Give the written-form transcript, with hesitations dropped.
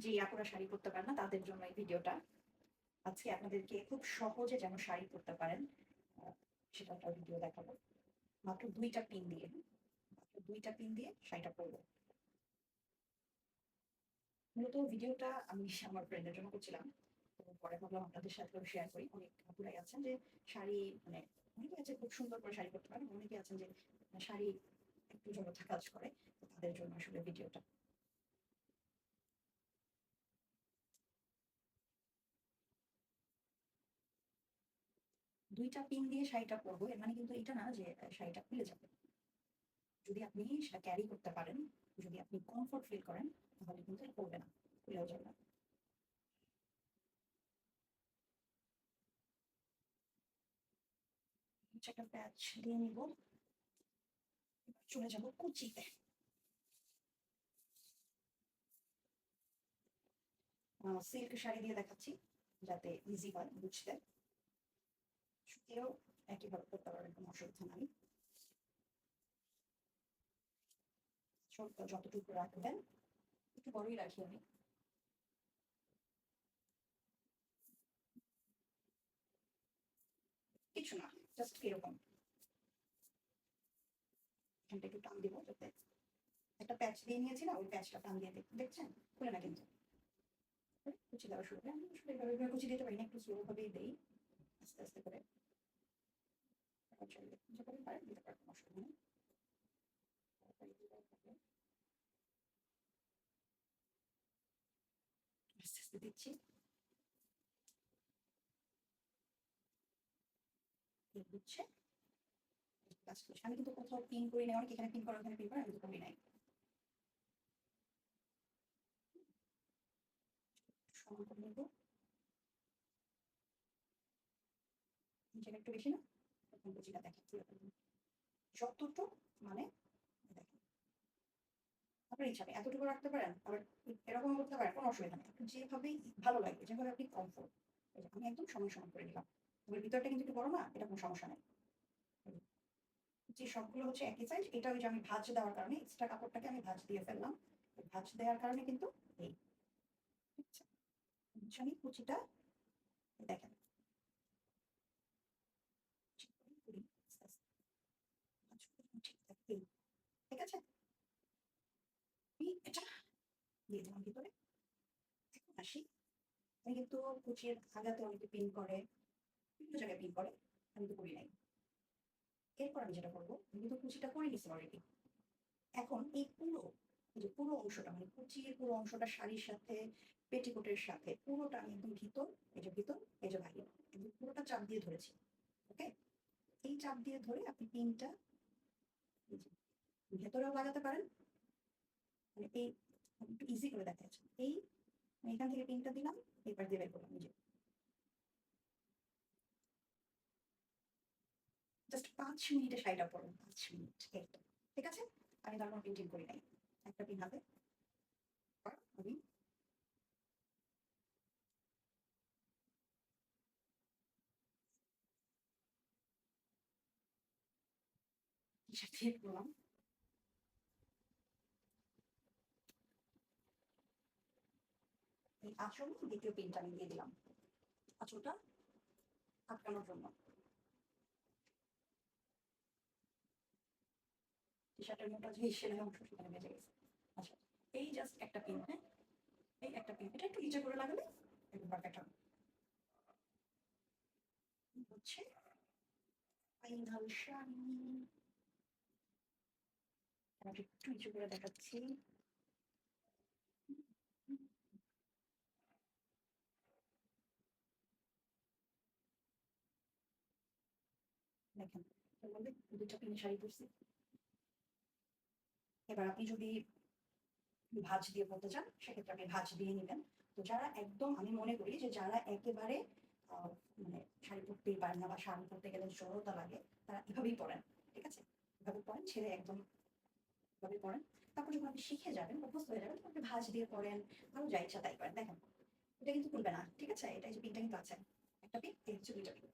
যে আপুরা শাড়ি পরতে পারেন না তাদের জন্য এই ভিডিওটা। আজকে আপনাদেরকে খুব সহজে যেন শাড়ি পরতে পারেন সেটা একটা ভিডিও দেখাবো। মাত্র ২টা পিন দিয়ে, মাত্র ২টা পিন দিয়ে শাড়িটা পরবো। মূলত ভিডিওটা আমি আমার ফ্রেন্ডের জন্য করছিলাম। তো পরে ভাবলাম আপনাদের সাথেও শেয়ার করি। অনেক আপুরাই আছেন যে শাড়ি মানে অনেকে আছে খুব সুন্দর করে শাড়ি পরতে পারেন, অনেকে আছেন যে শাড়ি একটু জড়তা কাজ করে। তো তাদের জন্য আসলে ভিডিওটা। ২টা পিন দিয়ে শাড়িটা পরবো এর মানে কিন্তু এটা না যে শাড়িটা খুলে যাবে। যদি আপনি সেটা ক্যারি করতে পারেন, যদি আপনি কমফোর্ট ফিল করেন, তাহলে কিন্তু এটা পড়বে না, খুলেও যাবে না। হচ্ছে একটা প্যাচ দিয়ে নিব। এবার চলে যাব কুচিতে। সিল্ক শাড়ি দিয়ে দেখাচ্ছি যাতে ইজি হয় বুঝতে। সুতিও একইভাবে করতে পারবেন, কোনো অসুবিধা নাই। যতটুকু রাখবেন, একটু বড়ই রাখি আমি। কিছু না, জাস্ট এরকম এখানটা একটু টান দিব যাতে একটা প্যাচ দিয়ে নিয়েছি না, ওই প্যাচটা টান দিয়ে দেখছেন, খুলে না কিন্তু। কুচি দেওয়া শুরু করে আমি আসলে এভাবে কুচি দিতে পারি না, একটু স্লো ভাবেই দেই, আস্তে আস্তে করে। চলবে যেভাবে পারেন দিতে পারেন, কোনো অসুবিধা নেই। আস্তে আস্তে দিচ্ছি। বুঝছে কাজ করছি আমি, কিন্তু কোথাও পিন করি নাই, অনেক এখানে পিন করা ওখানে পিন করা, আমি তো করি নাই। সমান করে নেবো, জায়গা একটু বেশি না, তখন কুচিটা দেখেন যতটুকু মানে দেখেন আপনার ইচ্ছা, আপনি এতটুকু রাখতে পারেন, আবার এরকম করতে পারেন, কোনো অসুবিধা নেই। একটু যেভাবেই ভালো লাগবে, যেভাবে আপনি কমফোর্ট। আমি একদম সমান সমান করে নিলাম। এবার ভিতরটা কিন্তু একটু বড় না, এটা কোনো সমস্যা নেই। যে সবগুলো হচ্ছে একই সাইজ, এটা ওই যে আমি ভাঁজ দেওয়ার কারণে এক্সট্রা কাপড়টাকে আমি ভাঁজ দিয়ে ফেললাম। ভাঁজ দেওয়ার কারণে কিন্তু এই, ঠিক আছে, আমি কুচিটা দেখেন ঠিক করে করি, আস্তে আস্তে ভাঁজ করে ঠিক থাকে এই, ঠিক আছে। আমি এটা দিয়ে দিলাম ভিতরে। এখন আসি, আমি কিন্তু কুচির আগাতে অনেকে পিন করে, বিভিন্ন জায়গায় পিন করে, আমি তো করি নাই। এরপর আমি যেটা করবো, আমি কিন্তু কুচিটা করে নিচ্ছি অলরেডি। এখন এই পুরো, এই যে পুরো অংশটা মানে কুচির পুরো অংশটা শাড়ির সাথে পেটিকোটের সাথে পুরোটা আমি একদম ভিতর, এই যে ভিতর, এই যে বাইরে, একদম পুরোটা চাপ দিয়ে ধরেছি। ওকে, এই চাপ দিয়ে ধরে আপনি পিনটা এই যে ভেতরেও লাগাতে পারেন, মানে এই একটু ইজি করে দেখা যাচ্ছে এই, আমি এখান থেকে পিনটা দিলাম, এবার দিয়ে বের করলাম, এই যে জাস্ট 5 মিনিটে শাড়িটা পরুন, 5 মিনিট এই তো। ঠিক আছে, আমি তার কোনো পিন করি নাই, একটা পিন হাতে আমি সাথে করলাম। এই আঁচল দ্বিতীয় পিনটা আমি দিয়ে দিলাম, আঁচলটা আটকানোর জন্য। টি শার্টের মোটা যে সেলাই অংশ সেখানে বেঁচে গেছে। আচ্ছা, এই জাস্ট একটা পিন, হ্যাঁ, এই একটা পিন, এটা একটু নিচে করে লাগালে একদম পারফেক্ট হবে। হচ্ছে ফাইনাল শাড়ি। আমাকে একটু নিচু করে দেখাচ্ছি। দেখেন, এর মধ্যে দুটো পিন শাড়ি পরছি। এবার আপনি যদি ভাঁজ দিয়ে পড়তে চান সেক্ষেত্রে আপনি ভাঁজ দিয়ে নিবেন। তো যারা একদম, আমি মনে করি যে যারা একেবারে আহ, মানে শাড়ি পরতেই পারেন না বা শাড়ি পরতে গেলে জড়তা লাগে, তারা এভাবেই পরেন। ঠিক আছে, এভাবে পরেন, ছেড়ে একদম এভাবে পরেন। তারপর যখন আপনি শিখে যাবেন, অভ্যস্ত হয়ে যাবেন, তখন আপনি ভাঁজ দিয়ে পরেন, আরো যা ইচ্ছা তাই করেন। দেখেন, এটা কিন্তু খুলবে না, ঠিক আছে, এটা এই যে পিনটা কিন্তু আছে, একটা পিন, এই হচ্ছে দুইটা পিন।